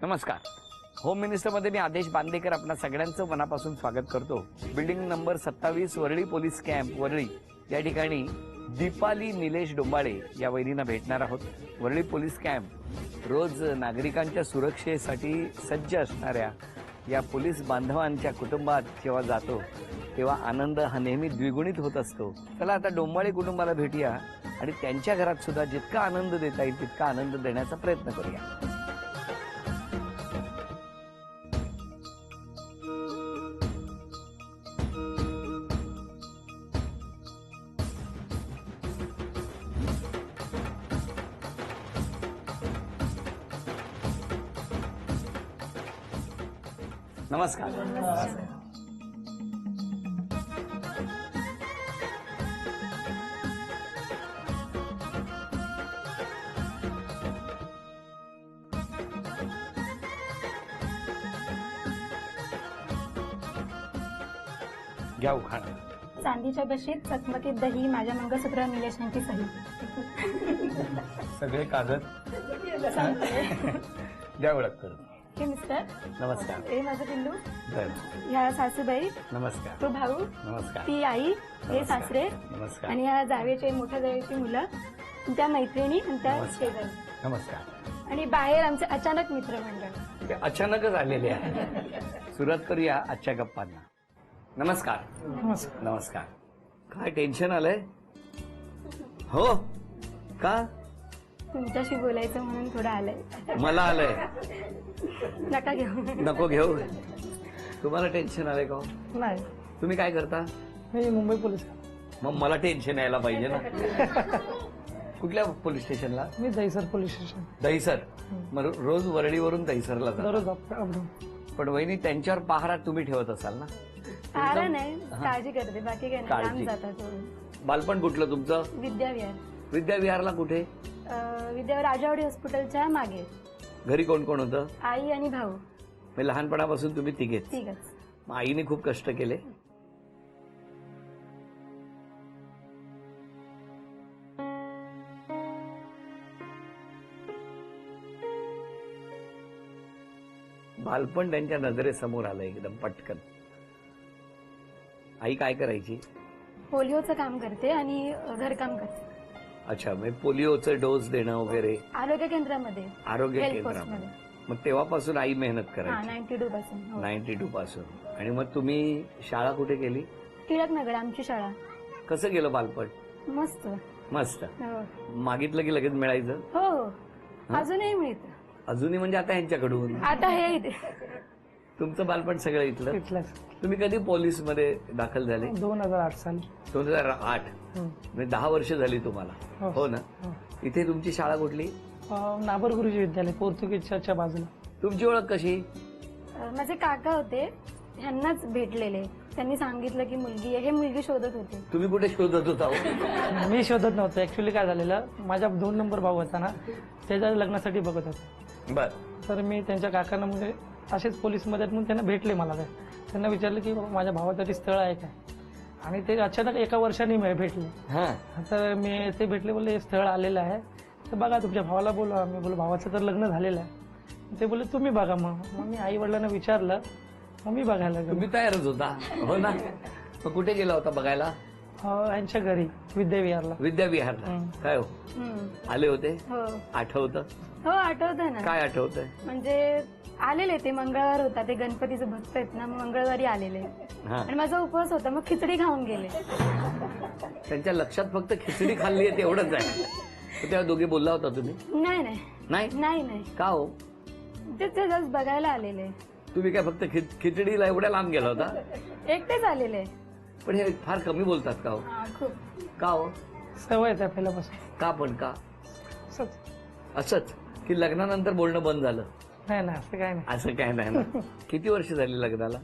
नमस्कार. होम मिनिस्टरमध्ये मी आदेश बांदेकर आपल्या सगळ्यांचं मनापासून स्वागत करतो. Building number 27 Worli police camp Worli या ठिकाणी दीपाली निलेश डोंबाळे या वैरींना भेटणार आहोत. वरळी पोलीस कॅम्प रोज नागरिकांच्या सुरक्षेसाठी सज्ज असणाऱ्या या पोलीस बांधवांच्या कुटुंबात जेव्हा जातो तेव्हा आनंद हा नेहमी द्विगुणित होत असतो. चला आता डोंबाळे कुटुंबाला भेटूया आणि त्यांच्या घरात सुद्धा जितका आनंद देता येईल तितका आनंद देण्याचा प्रयत्न करूया. नमस्कार. घ्या उखाणा. चांदीच्या बशीत चकमकीत दही, माझ्या मंगळसूत्र निलेशांची सही. सगळे कागद द्या ओळख करून. हे मिस्टर. नमस्कार. हे माझं पिल्लू. बरं. ह्या सासूबाई. नमस्कार. तो भाऊ. नमस्कार. ती आई. हे सासरे. नमस्कार. आणि ह्या जावेचे मोठ्या जावेची मुलं, त्या मैत्रिणी आणि त्या शेजारी. नमस्कार. आणि बाहेर आमचे अचानक मित्रमंडळ. ते अचानकच आलेले आहे. सुरुवात करूया आजच्या गप्पांना. नमस्कार. नमस्कार. नमस्कार. काय टेन्शन आलंय? हो का? तुमच्याशी बोलायचं म्हणून थोडं आलंय. मला आलंय. नका घेऊ. नको घेऊ. तुम्हाला टेन्शन आलंय का? नाही. तुम्ही काय करता? मी मुंबई पोलीस. मग मला टेन्शन यायला पाहिजे ना. कुठल्या पोलीस स्टेशनला? मी दहीसर पोलीस स्टेशन. दहीसर. मग रोज वरळीवरून दहीसरला जाता. पण वहिनी त्यांच्यावर पहारा तुम्ही ठेवत असाल ना? पहारा नाही, काळजी करते, बाकी काय नाही. लांब जातात. बालपण कुठलं तुमचं? विद्याविहार. विद्याविहारला कुठे? विद्याविहार राजावाडी हॉस्पिटलच्या मागे. घरी कोण कोण होतं? आई आणि भाऊ. मग लहानपणापासून तुम्ही तिघेच? तिघच. मग आईने खूप कष्ट केले? बालपण त्यांच्या नजरेसमोर आलं एकदम पटकन. आई काय करायची? पोलिओचं काम करते आणि घरकाम करते. अच्छा, म्हणजे पोलिओचं डोस देणं वगैरे? आरोग्य केंद्रामध्ये. आरोग्य हेल्थ केंद्रामध्ये. पोस्टमध्ये. मग तेव्हापासून आई मेहनत करायची? 92 पासून. 92 पासून. आणि मग तुम्ही शाळा कुठे केली? टिळकनगर आमची शाळा. कसं गेलं बालपण? मस्त. मस्त. हो मागितलं की लगेच मिळायचं? हो. अजूनही मिळतं. अजूनही म्हणजे आता यांच्याकडून? आता हे इथे. तुमचं बालपण सगळं इथलं? तुम्ही कधी पोलीस मध्ये दाखल झाले? 2008 साली. 2008. म्हणजे 10 वर्ष झाली तुम्हाला. हो ना. इथे तुमची शाळा कुठली? नाबर गुरुजी विद्यालय, पोर्तुगीज चर्चच्या बाजूला. तुमची ओळख कशी? माझे काका होते, ह्यांनाच भेटलेले. त्यांनी सांगितलं की मुलगी आहे. हे मुलगी शोधत होते. तुम्ही कुठे शोधत होता? मी शोधत नव्हतो. ऍक्च्युली काय झालेलं, माझा 2 नंबर भाऊ होता ना, त्याच्या लग्नासाठी बघत होता. बर. तर मी त्यांच्या काकांना म्हणजे असेच पोलीसमध्ये म्हणून त्यांना भेटले. मला काय त्यांना विचारलं की बाबा माझ्या भावासाठी स्थळ आहे काय, आणि ते अचानक एका वर्षाने भेटले. तर मी ते भेटले, बोलले स्थळ आलेलं आहे तर बघा, तुमच्या भावाला बोलवा. मी बोललो भावाचं तर लग्न झालेलं आहे. ते बोलले तुम्ही बघा. मग मी आई वडिलांना विचारलं, मग मी बघायला गेलो. तुम्ही तयारच होता? हो ना. मग कुठे गेला होता बघायला? यांच्या घरी विद्याविहारला. विद्याविहारला. काय हो आले होते? हो. आठवतं? हो आठवतं ना. काय आठवतंय? म्हणजे आलेले ते मंगळवार होता, ते गणपतीचं भक्त आहेत ना, मंगळवारी आलेले. आणि माझा उपवास होता, मग खिचडी खाऊन गेले. त्यांच्या लक्षात फक्त खिचडी खाल्ली आहे तेवढंच आहे. तेव्हा दोघे बोलला होता तुम्ही? नाही नाही नाही. नाही नाही. का हो? ते जस्ट बघायला आलेले. तुम्ही काय फक्त खिचडीला एवढ्या लांब गेला होता? एकटेच आलेले. पण हे फार कमी बोलतात का हो? खूप. का हो? सवय आहे त्या पहिल्यापासून. का पण का? असंच. असंच की लग्नानंतर बोलणं बंद झालं? नाही ना, असं काय नाही. असं काय नाही ना. किती वर्ष झाली लग्नाला?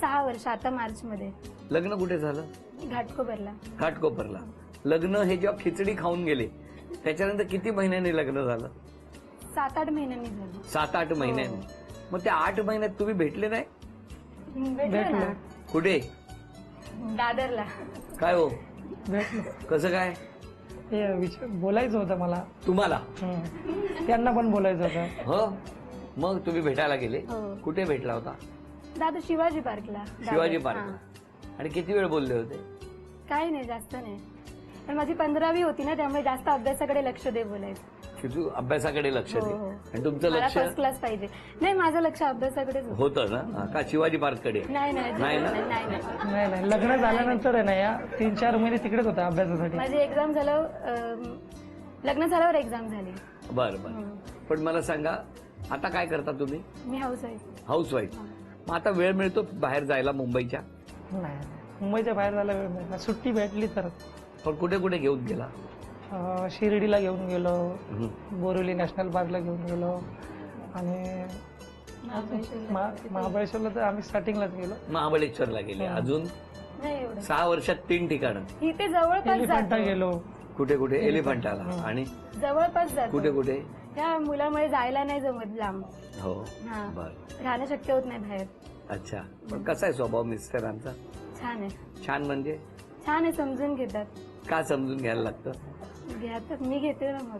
6 वर्ष. आता मार्च मध्ये. लग्न कुठे झालं? घाटकोपरला. घाटकोपरला. लग्न हे जेव्हा खिचडी खाऊन गेले त्याच्यानंतर किती महिन्यांनी लग्न झालं? 7-8 महिन्यांनी झालं. 7-8 महिन्यांनी. मग त्या 8 महिन्यात तुम्ही भेटले नाही? भेटलो ना. कुठे? दादरला. काय हो? भेटलो. कसं काय? बोलायचं होतं मला. तुम्हाला? त्यांना पण बोलायचं होतं. हो. मग तुम्ही भेटायला गेले? हो. कुठे भेटला होता? दादा शिवाजी पार्कला. शिवाजी हा. पार्क. आणि किती वेळ बोलले होते? काही नाही, जास्त नाही. पण माझी 15वी होती ना, त्यामुळे जास्त अभ्यासाकडे लक्ष दे बोलायचं. की तू अभ्यासाकडे लक्ष दे. हो, हो. आणि तुमचं मला लक्ष फर्स्ट क्लास पाहिजे. नाही, माझं लक्ष अभ्यासाकडेच होतं. होतं ना? का शिवाजी पार्ककडे? नाही नाही नाही ना? नाही नाही. नाही नाही, लग्न झाल्यानंतर आहे ना, या 3-4 महिने तिकडेच होता अभ्यासासाठी. माझी एक्झाम झालं, लग्न झाल्यावर एक्झाम झाली. बरं बरं. पण मला सांगा, आता काय करता तुम्ही? मी हाऊसवाईफ. हाऊसवाईफ. मग आता वेळ मिळतो बाहेर जायला मुंबईच्या? नाही, मुंबईच्या बाहेर जायला वेळ नाही. सुट्टी भेटली तर पण कुठे कुठे घेऊन गेला? शिर्डीला घेऊन गेलो, हं. बोरिवली नॅशनल पार्कला घेऊन गेलो, आणि महाबळेश्वरला तर आम्ही स्टार्टिंगलाच गेलो. महाबळेश्वरला गेले. अजून नाही एवढं. 6 वर्षात 3 ठिकाणं. इथे जवळपास एलिफंटा जातो. गेलो. कुठे कुठे? एलिफंटाला. आणि जवळपास जातो. कुठे कुठे? त्या मुलामुळे जायला नाही जमत लांब. हो. हा. बर. राहणं शक्य होत नाही बाहेर. अच्छा. पण कसा आहे स्वभाव मिस्टरांचा? छान आहे. छान म्हणजे? छान आहे, समजून घेतात. का समजून घ्यायला लागतं? घेतात, मी घेते ना मग.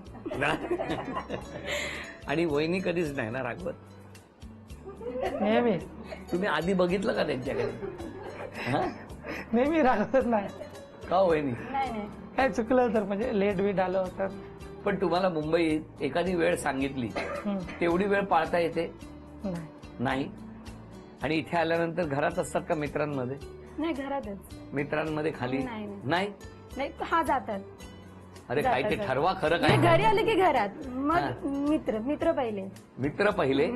आणि वहिनी कधीच नाही ना रागवत? नेहमी तुम्ही आधी बघितलं का त्यांच्याकडे? हा? नेहमी रागवत नाही. का वहिनी? नाही नाही. काय चुकलं तर, म्हणजे लेट बीट आलं होतं. पण तुम्हाला मुंबईत एखादी वेळ सांगितली तेवढी वेळ पाळता येते? नाही. नाही. आणि इथे आल्यानंतर घरात असतात का मित्रांमध्ये? नाही, घरातच. मित्रांमध्ये खाली? नाही, नाही. नाही. नाही, हा जातात. अरे काय ते जातात. ठरवा खरं नाही, काय? घरी आले की घरात, हा. मग मित्र मित्र पहिले. मित्र पहिले?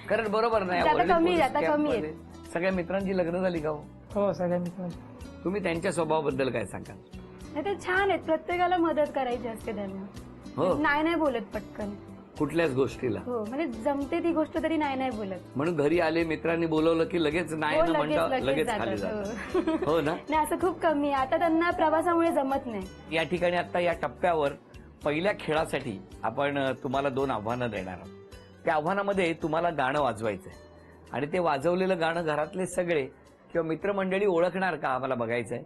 कारण बरोबर नाही. आता वर्ल्ड कमी- पोलीस आता कमी कॅम्पमध्ये सगळ्या मित्रांची लग्न झाली का हो? हो, सगळ्या मित्रांनी. तुम्ही त्यांच्या स्वभावाबद्दल काय सांगाल? नाही, ते छान आहेत. प्रत्येकाला मदत करायची असते त्यांना. हो. नाही नाही बोलत पटकन. कुठल्याच गोष्टीला? हो, म्हणजे जमते ती गोष्ट तरी नाही नाही बोलत. म्हणून घरी आले, मित्रांनी बोलवलं की लगेच नाही हो, ना म्हणता लगेच जातात. खाली हो. जातात. हो ना? नाही, असं खूप कमी आहे. आता त्यांना प्रवासामुळे जमत नाही. या ठिकाणी आता या टप्प्यावर पहिल्या खेळासाठी आपण तुम्हाला 2 आव्हानं देणार आहोत. त्या आव्हानामध्ये तुम्हाला गाणं वाजवायचंय आणि ते वाजवलेलं गाणं घरातले सगळे किंवा मित्रमंडळी ओळखणार का आम्हाला बघायचंय.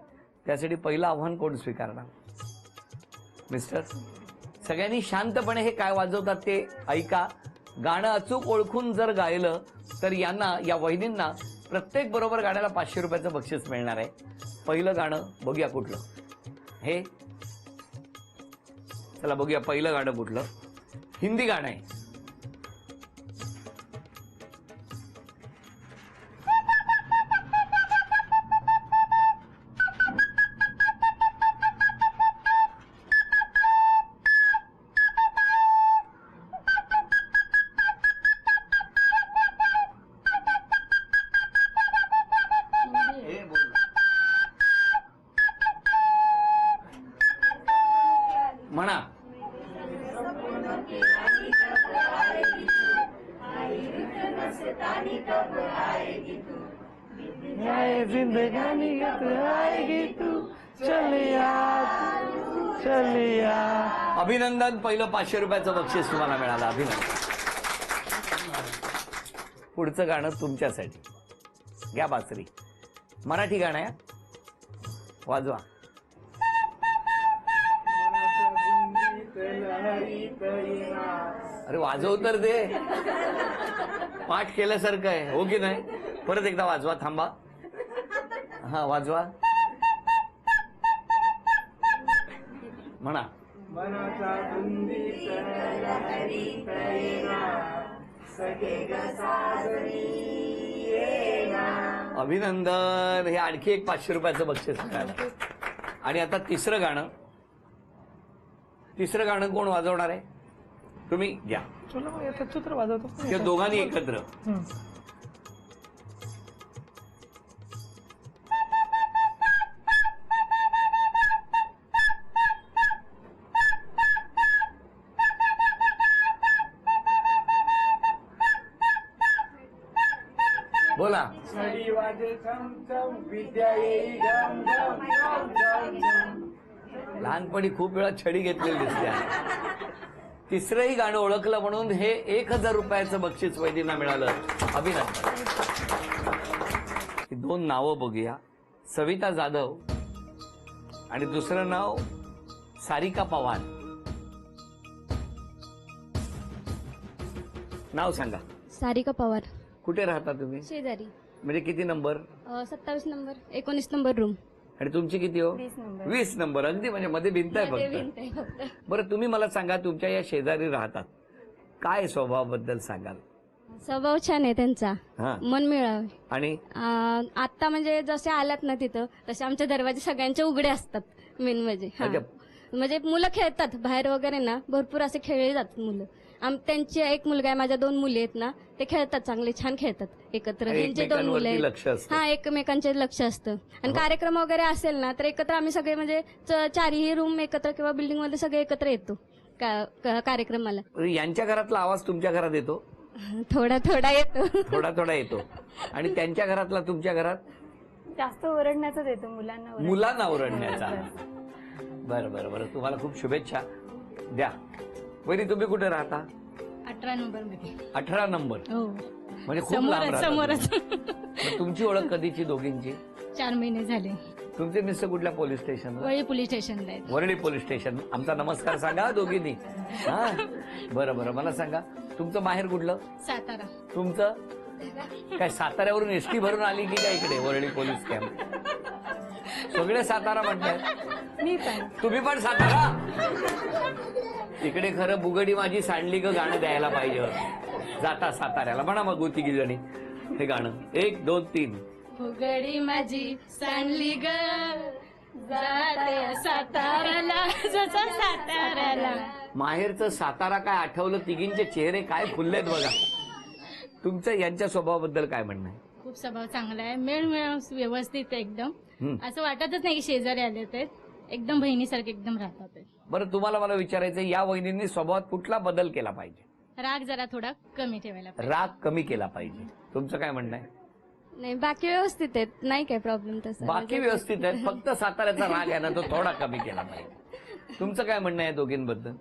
त्यासाठी पहिलं आव्हान कोण स्वीकारणार? मिस्टर, सगळ्यांनी शांतपणे हे काय वाजवतात ते ऐका. गाणं अचूक ओळखून जर गायलं तर यांना, या वहिनींना प्रत्येक बरोबर गाण्याला 500 रुपयाचं बक्षीस मिळणार आहे. पहिलं गाणं बघूया कुठलं. हे चला बघूया पहिलं गाणं कुठलं. हिंदी गाणं आहे. म्हणा. जिंदगानी आएगी तू, चलिया चलिया. अभिनंदन. पहिलं 500 रुपयाचं बक्षीस तुम्हाला मिळालं. अभिनंदन. पुढचं गाणं तुमच्यासाठी. घ्या बासरी. मराठी गाणं आहे. वाजवा. अरे वाजव तर दे. पाठ केल्यासारखं आहे हो की नाही? परत एकदा वाजवा. थांबा. हा वाजवा. म्हणा. अभिनंदन. हे आणखी एक 500 रुपयाचं बक्षीस मिळालं. आणि आता तिसरं गाणं. तिसरं गाणं कोण वाजवणार आहे? तुम्ही घ्या. चला मग याचं सूत्र वाजवतो. किंवा दोघांनी एकत्र. बोला. लहानपणी खूप वेळा छडी घेतलेली दिसते. तिसरंही गाणं ओळखलं म्हणून हे 1000 रुपयाचं बक्षीस वैदींना मिळालं. अभिनंदन. 2 नावं बघूया. सविता जाधव आणि दुसरं नाव सारिका पवार. नाव सांगा. सारिका पवार, कुठे राहता तुम्ही? शेजारी. म्हणजे किती नंबर? 27 number, 19 number room. आणि तुमची किती हो? 20 नंबर. 20 नंबर. अगदी म्हणजे मध्ये भिंत आहे फक्त. बरं तुम्ही मला सांगा, तुमच्या या शेजारी राहतात, काय स्वभावाबद्दल सांगाल? स्वभाव छान आहे त्यांचा, हा. मन मिळावे. आणि आता म्हणजे जसे आल्यात ना तिथं तसे आमचे दरवाजे सगळ्यांचे उघडे असतात. मेन म्हणजे हा. अच्छा. म्हणजे मुलं खेळतात बाहेर वगैरे ना, भरपूर असे खेळले जातात मुलं. त्यांची एक मुलगा आहे, माझ्या 2 मुली आहेत ना, ते खेळतात, चांगले छान खेळतात एकत्र. आणि त्यांचे 2 मुलं एकमेकांवरती आहेत. लक्ष असतं. हा, एकमेकांचे लक्ष असतं. आणि कार्यक्रम वगैरे असेल ना तर एकत्र आम्ही सगळे म्हणजे चारही रूम एकत्र किंवा बिल्डिंग मध्ये सगळे एकत्र येतो कार्यक्रमाला. यांच्या घरातला आवाज तुमच्या घरात येतो? थोडा थोडा येतो. थोडा थोडा येतो. आणि त्यांच्या घरातला तुमच्या घरात? जास्त ओरडण्याचाच येतो, मुलांना ओरडण्याचा. बरं बरं बरं, तुम्हाला खूप शुभेच्छा द्या. वहिनी तुम्ही कुठे राहता? 18 नंबर मध्ये. 18 नंबर. हो, म्हणजे खूप लांब राहता समोरच. तुम्ही. मग तुमची ओळख कधीची दोघींची? 4 महिने झाले. तुमचे मिस्टर कुठल्या पोलीस स्टेशनला? वरळी पोलीस स्टेशनला आहेत. Worli police station. आमचा नमस्कार सांगा दोघींनी. हा, बरं बरं. मला सांगा, तुमचं माहेर कुठलं? सातारा. तुमचं काय साताऱ्यावरून एसटी भरून आली की काय इकडे वरळी पोलीस कॅम्प? सगळे सातारा म्हणतायत. मी पण. तुम्ही पण सातारा? इकडे खरं बुगडी माझी सांडली ग गाणं द्यायला पाहिजे. जाता साताऱ्याला म्हणा मग तिघी जणी हे गाणं. 1 2 3. बुगडी माझी सांडली ग, जाते साताऱ्याला, जसा साताऱ्याला. माहेरचं सातारा काय आठवलं, तिघींचे चेहरे काय फुललेत बघा. तुमचं यांच्या स्वभावाबद्दल काय म्हणणं आहे? खूप स्वभाव चांगला आहे, मेळ व्यवस्थित आहे एकदम. असं वाटतच नाही की शेजारी आले ते, एकदम बहिणीसारखे एकदम राहतात. बरं तुम्हाला मला विचारायचं, या वहिनींनी स्वभावात कुठला बदल केला पाहिजे? राग जरा थोडा कमी ठेवायला पाहिजे. राग कमी केला पाहिजे. तुमचं काय म्हणणं आहे? नाही, बाकी व्यवस्थित आहेत, नाही काय प्रॉब्लेम तसा. बाकी व्यवस्थित आहे, फक्त साताऱ्याचा राग आहे ना, तो थोडा कमी केला पाहिजे. तुमचं काय म्हणणं आहे दोघींबद्दल?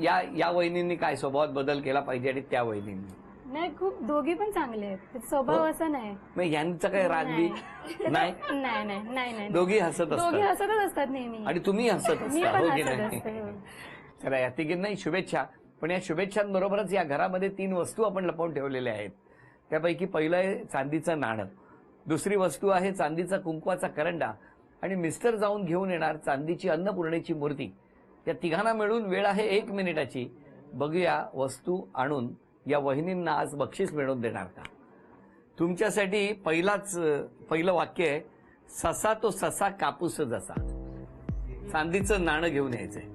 या वहिनींनी काय स्वभावात बदल केला पाहिजे आणि त्या वहिनींनी? नाही, खूप दोघी पण चांगले आहेत, स्वभाव असा नाही. मग यांचा काय राग बी नाही? नाही नाही नाही नाही, दोघी हसत दोघी असतात हसतच असतात नेहमी. आणि तुम्ही हसत मी असता, पण हो की हसत नाही? असते. चला, या तिघींनाही शुभेच्छा. पण या शुभेच्छांबरोबरच या घरामध्ये 3 वस्तू आपण लपवून ठेवलेल्या आहेत. त्यापैकी पहिलं आहे चांदीचं नाणं, दुसरी वस्तू आहे चांदीचा कुंकवाचा करंडा, आणि मिस्टर जाऊन घेऊन येणार चांदीची अन्नपूर्णेची मूर्ती. या तिघांना मिळून वेळ आहे 1 मिनिटाची. बघूया वस्तू आणून या वहिनींना आज बक्षीस मिळवून देणार का. तुमच्यासाठी पहिलं वाक्य आहे, ससा तो ससा कापूस जसा. चांदीचं नाणं घेऊन यायचंय,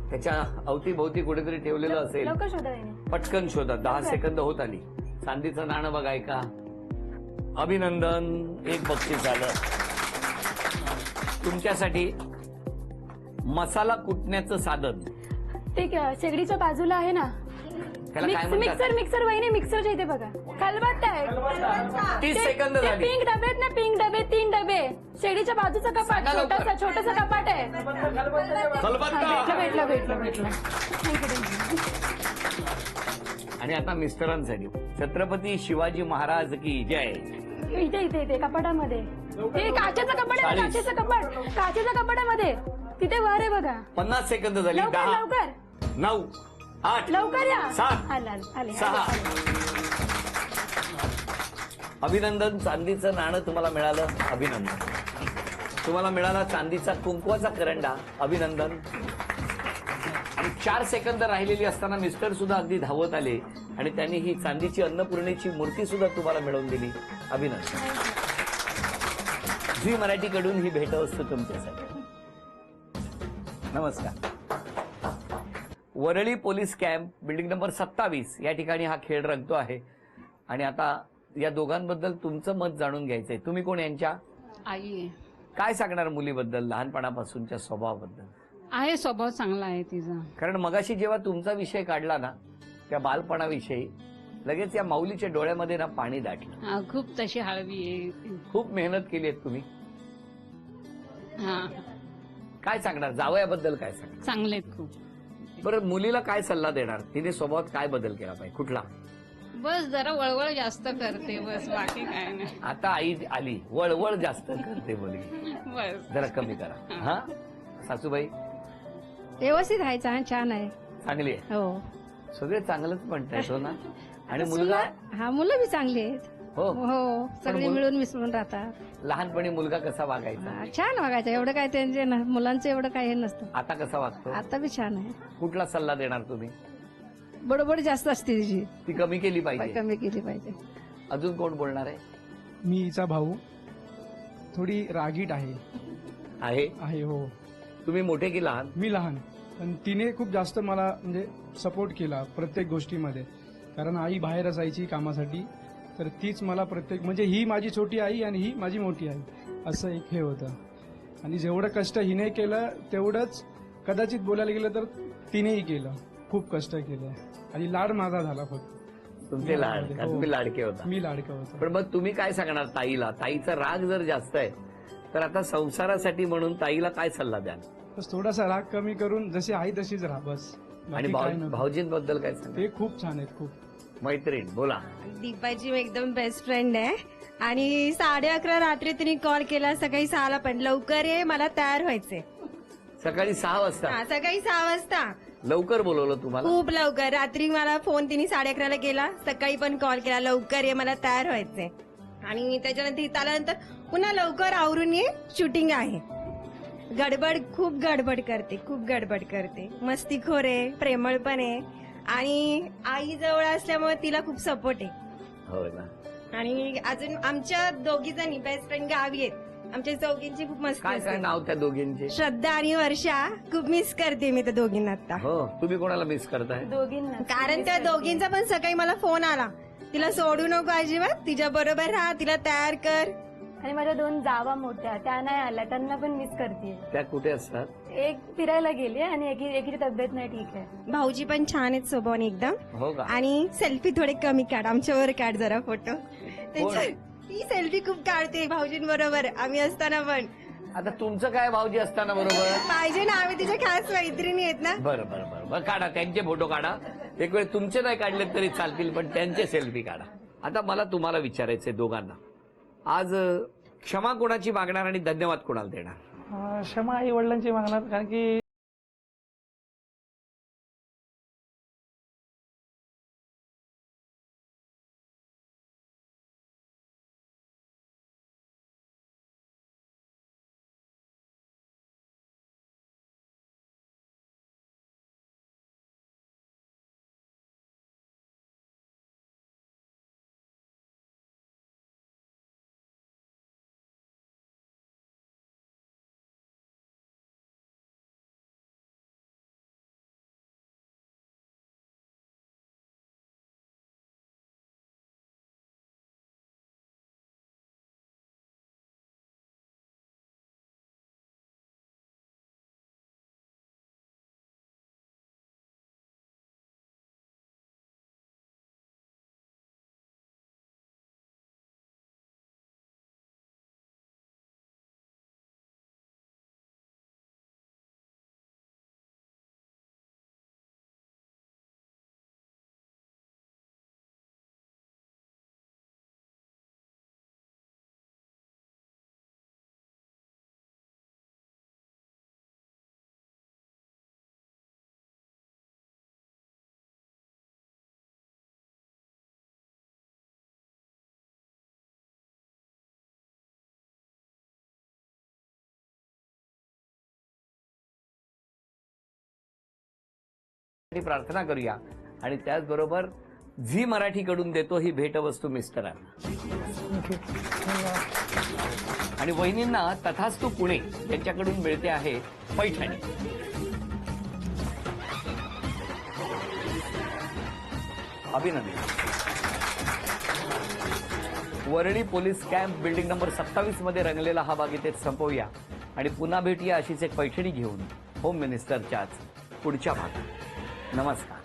त्याच्या अवतीभोवती कुठेतरी ठेवलेलं असेल, लवकर शोधा वहिनी. पटकन शोधा. 10 सेकंद होत आली. चांदीचं नाणं बघाय का? अभिनंदन, 1 बक्षीस झालं. तुमच्यासाठी मसाला कुटण्याचं साधन. ते शेगडीच्या बाजूला आहे ना, त्याला काय म्हणतात? मिक्सर वहिनी, मिक्सरच्या इथे बघा, खलबत्ता आहे. 30 सेकंद झाली. पिंक डबे आहेत ना, पिंक डबे, 3 डबे. शेगडीचं बाजूचं कपाट, सांगा लवकर. छोटंसं कपाट आहे. खलबत्ता. भेटलं. आणि आता मिस्टरांसाठी छत्रपती शिवाजी महाराज की जय. इथे कपाटामध्ये, ते काचेचं कपाट आहे, 40. काचेच्या कपाटामध्ये तिथे वर आहे बघा. 50 सेकंद झाली. 10 लवकर 9 8 लवकर या. 7 आले. 6. अभिनंदन, चांदीचं नाणं तुम्हाला मिळालं. अभिनंदन. तुम्हाला मिळाला चांदीचा कुंकवाचा करंडा. अभिनंदन. आणि 4 सेकंद राहिलेली असताना मिस्टर सुद्धा अगदी धावत आले आणि त्यांनी ही चांदीची अन्नपूर्णेची मूर्ती सुद्धा तुम्हाला मिळवून दिली. अभिनंदन. झी मराठीकडून ही भेटवस्तू तुमच्यासाठी. नमस्कार. Worli police camp, building number 27 या ठिकाणी हा खेळ रंगतो आहे. आणि आता या दोघांबद्दल तुमचं मत जाणून घ्यायचंय. तुम्ही कोण यांच्या आई आहे. काय सांगणार मुलीबद्दल, लहानपणापासूनच्या स्वभावाबद्दल? आहे, स्वभाव चांगला आहे तिचा. कारण मगाशी जेव्हा तुमचा विषय काढला ना, त्या बालपणाविषयी, लगेच या माऊलीच्या डोळ्यामध्ये ना पाणी दाटलं. हा, खूप तशी हळवी आहे. खूप मेहनत केली आहे तुम्ही. हा, काय सांगणार जावयाबद्दल, काय सांगणार? चांगले आहेत खूप. बरं, मुलीला काय सल्ला देणार? तिने स्वभावात काय बदल केला पाहिजे, कुठला? बस जरा वळवळ जास्त करते, बस बाकी काय नाही. आता आई आली, वळवळ जास्त करते मुलगी, बस जरा कमी करा. हा सासूबाई व्यवस्थित आहे, छान आहे. चांगली आहे. हो. सगळे चांगलंच म्हणतायत हो ना. आणि मुलगा हा मुलं बी चांगली आहेत. हो हो सगळे मुल- मिळून मिसळून राहतात. लहानपणी मुलगा कसा वागायचा, हा, छान वागायचं. एवढं काय त्यांचे मुलांचं एवढं काही हे नसतं. आता कसा वागतो? आता बी छान आहे. कुठला सल्ला देणार तुम्ही? बडबड जास्त असते तिची, ती कमी केली पाहिजे. कमी केली पाहिजे. अजून कोण बोलणार आहे? मी हिचा भाऊ. थोडी रागीट आहे. आहे हो. तुम्ही मोठे की लहान? मी लहान, पण तिने खूप जास्त मला म्हणजे सपोर्ट केला प्रत्येक गोष्टीमध्ये. कारण आई बाहेर असायची कामासाठी, तर तीच मला प्रत्येक म्हणजे ही माझी छोटी आई आणि ही माझी मोठी आई असं एक हे होतं. आणि जेवढं कष्ट हिने केलं तेवढंच कदाचित बोलायला गेलं तर तिनेही केलं. खूप कष्ट केलं आणि लाड माझा झाला फक्त. तुमचे लाड का? हो. तुम्ही लाडके होता. मी लाडका होतो. पण मग तुम्ही काय सांगणार ताईला? ताईचा राग जर जास्त आहे तर आता संसारासाठी म्हणून ताईला काय सल्ला द्याल? बस थोडासा राग कमी करून जशी आई तशीच राहा बस. आणि बाकी काय नको. भाऊजींबद्दल काय सांगा? ते खूप छान आहेत खूप. मैत्रीण बोला. दीपाची एकदम बेस्ट फ्रेंड आहे. आणि 11:30 रात्री तिने कॉल केला, सकाळी 6ला पण लवकर ये, मला तयार व्हायचंय. सकाळी 6 वाजता हा, सकाळी 6 वाजता लवकर बोलवलं तुम्हाला? खूप लवकर. रात्री मला फोन तिने 11:30ला केला, सकाळी पण कॉल केला, लवकर ये, मला तयार व्हायचंय. आणि त्याच्यानंतर इथं आल्यानंतर पुन्हा लवकर आवरून ये, शूटिंग आहे. खूप गडबड करते, खूप गडबड करते. मस्तीखोर आहे, प्रेमळ पण आहे. आणि आई जवळ असल्यामुळे तिला खूप सपोर्ट आहे. हो ना. आणि अजून आमच्या दोघी जणी बेस्ट फ्रेंड गावी आहेत. आमच्या चौघींची खूप मस्ती काय काय असते. नाव त्या दोघींचे? श्रद्धा आणि वर्षा. खूप मिस करते मी त्या दोघींना आता. हो. तुम्ही कोणाला मिस करताय? कारण त्या दोघींचा पण सकाळी मला फोन आला, तिला सोडू नको अजिबात, तिच्या बरोबर राहा, तिला तयार कर. आणि माझ्या 2 जावा मोठ्या त्या नाही आल्या, त्यांना पण मिस करते. त्या कुठे असतात? एक फिरायला गेली आणि एकीची तब्येत नाही ठीक आहे. भाऊजी पण छान आहेत स्वभावाने एकदम. हो का? आणि सेल्फी थोडे कमी काढ, आमच्यावर काढ जरा फोटो. ती सेल्फी खूप काढते भाऊजींबरोबर, आम्ही असताना पण. आता तुमचं काय भाऊजी असताना बरोबर? पाहिजे ना, आम्ही तिच्या खास मैत्रिणी आहेत ना. बरं बरं बरं बरं, काढा त्यांचे फोटो काढा. एक वेळ तुमचे नाही काढले तरी चालतील, पण त्यांचे सेल्फी काढा. आता मला तुम्हाला विचारायचंय दोघांना, आज क्षमा कोणाची मागणार आणि धन्यवाद कोणाला देणार? क्षमा आई वडिलांची मागणार, कारण की प्रार्थना करूया आणि त्याचबरोबर झी मराठीकडून देतो ही भेटवस्तू मिस्टरांना. आणि वहिनींना तथास्तु पुणे यांच्याकडून मिळते आहे पैठणी. अभिनंदन. Worli police camp building number 27 मध्ये रंगलेला हा भाग इथेच संपवूया आणि पुन्हा भेटूया अशीच एक पैठणी घेऊन होम मिनिस्टरच्याच पुढच्या भागात. नमस्कार.